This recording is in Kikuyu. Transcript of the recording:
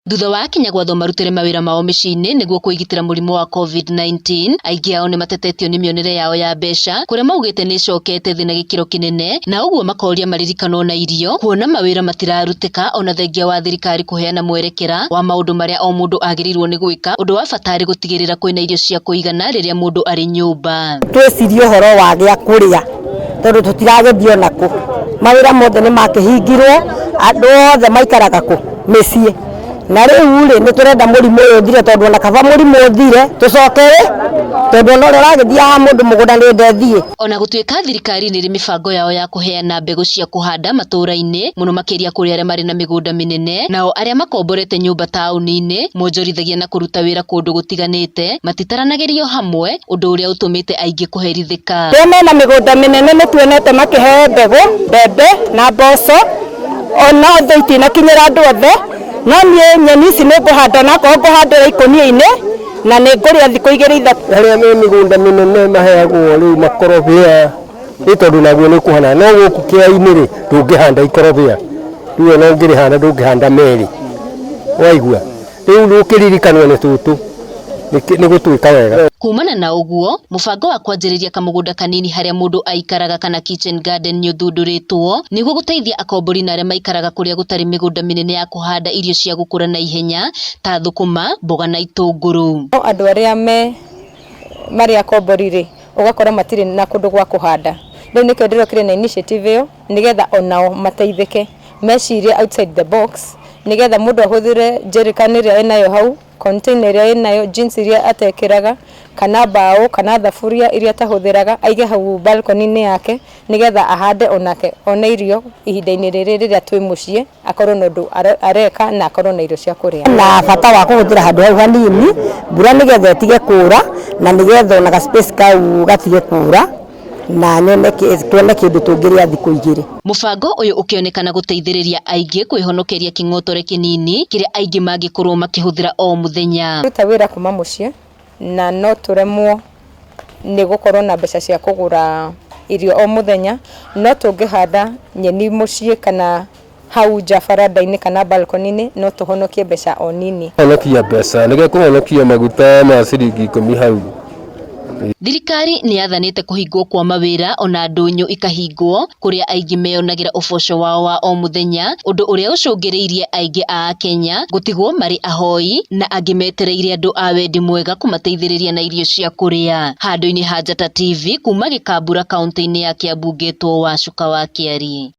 Thutha wa Akenya gwathwo marutĩre mawĩra mao mĩciĩ-inĩ nĩguo kwĩgitĩra mũrimũ wa COVID-19, aingĩ ao nĩmatetetio nĩ mĩonere yao ya mbeca, kũrĩa maugĩte nĩcokete thĩ na gĩkĩro kĩnene, na ũguo makoria maririkanwo na irio, kuona mawĩra matirarutĩka ona thengia wa thirikari kũheana mwerekera wa maũndũ marĩa o mũndũ agĩrĩirwo nĩ gwĩka. Ũndũ wa bata arĩ gũtigĩrĩra kwĩna irio cia kũigana rĩrĩa mũndũ arĩ nyũmba. Twĩcirie ũhoro wa gĩa kũrĩa tondũ tũtiragethio nakũ, mawĩra mothe nĩmakĩhingirwo, andũ othe maikaraga kũ? Mĩciĩ. Na rĩu rĩ nĩtũrenda mũrimũ ũyũ ũthire, tondũ ona kaba mũrimũ ũthire tũcoke tondũ ona ũrĩa ũragĩthiaga mũndũ mũgũnda nĩ ndethiĩ. Ona gũtuĩka thirikari nĩrĩ mĩbango yao ya kũheana mbegũ cia kũhanda matũũra-inĩ, mũno makĩria kũrĩ arĩa marĩ na mĩgũnda mĩnene, nao arĩa makomborete nyũmba taũni-inĩ monjorithagia na kũruta wĩra kũndũ gũtiganĩte, matitaranagĩrio hamwe, ũndũ ũrĩa ũtũmĩte aingĩ kũherithĩka. Arĩa mena mĩgũnda mĩnene nĩtuonete makĩheo mbegũ, mbembe na mboco, ona othe itinakinyĩra andũ othe. No niĩ nyeni ici nĩngũhanda na korwo ngũhandĩra ikũnia-inĩ na nĩngũrĩa thikũ 2-3. Arĩa me mĩgũnda mĩnene maheagwo rĩu makorobia nĩ tondũ naguo nĩ kũhana, no gũkũ kĩaya-inĩ rĩ ndũngĩhanda ikorobia, rĩu ona ũngĩrĩhanda ndũngĩhanda merĩ, waigua. Rĩu ũkĩririkanwo nĩ tũtũ nĩ gũtwĩka wega. Kumana na ũguo, mũbango wa kwanjĩrĩria kamũgũnda kanini harĩa mũndũ aikaraga kana kitchen garden nĩũthundũrĩtwo nĩguo gũteithia akombori na arĩa maikaraga kũrĩa gũtarĩ mĩgũnda mĩnene ya kũhanda irio cia gũkũra na ihenya ta thũkũma, mboga na itũngũrũ. Andũ arĩa marĩ akombori rĩ, ũgakora matirĩ na kũndũ gwa kũhanda. Rĩu nĩkĩo ndĩrokire na initiative ĩyo nĩgetha onao mateithĩke, mecirie outside the box, nĩgetha mũndũ ahũthĩre jerrycan ĩrĩa enayo hau, container ĩrĩa enayo, jeans iria atekĩraga, kana mbaũ kana thaburia iria atahũthĩraga, aige hau balcony-inĩ yake nĩgetha ahande onake one irio ihinda-inĩ rĩrĩ rĩrĩa twĩ mũciĩ, akorwo na ũndũ areka na akorwo na irio cia kũrĩa. Na bata wa kũhũthĩra handũ hau hanini, mbura nĩgetha ĩtige kura na nĩgetha ona ga space kau gatige kura na tuone kĩndũ tũngĩrĩa thikũ 2. Mũbango ũyũ ũkĩonekana gũteithĩrĩria aingĩ kwĩhonokeria kĩng'otore kĩnini kĩrĩa aingĩ mangĩkorwo makĩhũthĩra o mũthenya. Ruta wĩra kuma mũciĩ na no tũremwo nĩ gũkorwo na mbeca cia kũgũra irio o mũthenya, no tũngĩhanda nyeni mũciĩ kana hau nja baranda-inĩ kana balcony-inĩ no tũhonokie mbeca o nini. Honokia mbeca nĩgetha kũhonokia maguta ma ciringi 10 hau. Thirikari nĩyathanĩte kũhingwo kwa mawĩra ona ndũnyũ ikahingwo kũrĩa aingĩ meyonagĩra ũboco wao wa o mũthenya, ũndũ ũrĩa ũcũngĩrĩirie aingĩ a Akenya gũtigwo marĩ ahoi na angĩ metereire andũ a wendi mwega kũmateithĩrĩria na irio cia kũrĩa. Handũ-inĩ ha Njata TV kuma Gĩkambura kaũntĩ-inĩ ya Kiambu, Ngĩtwo Wacuka wa Kĩari.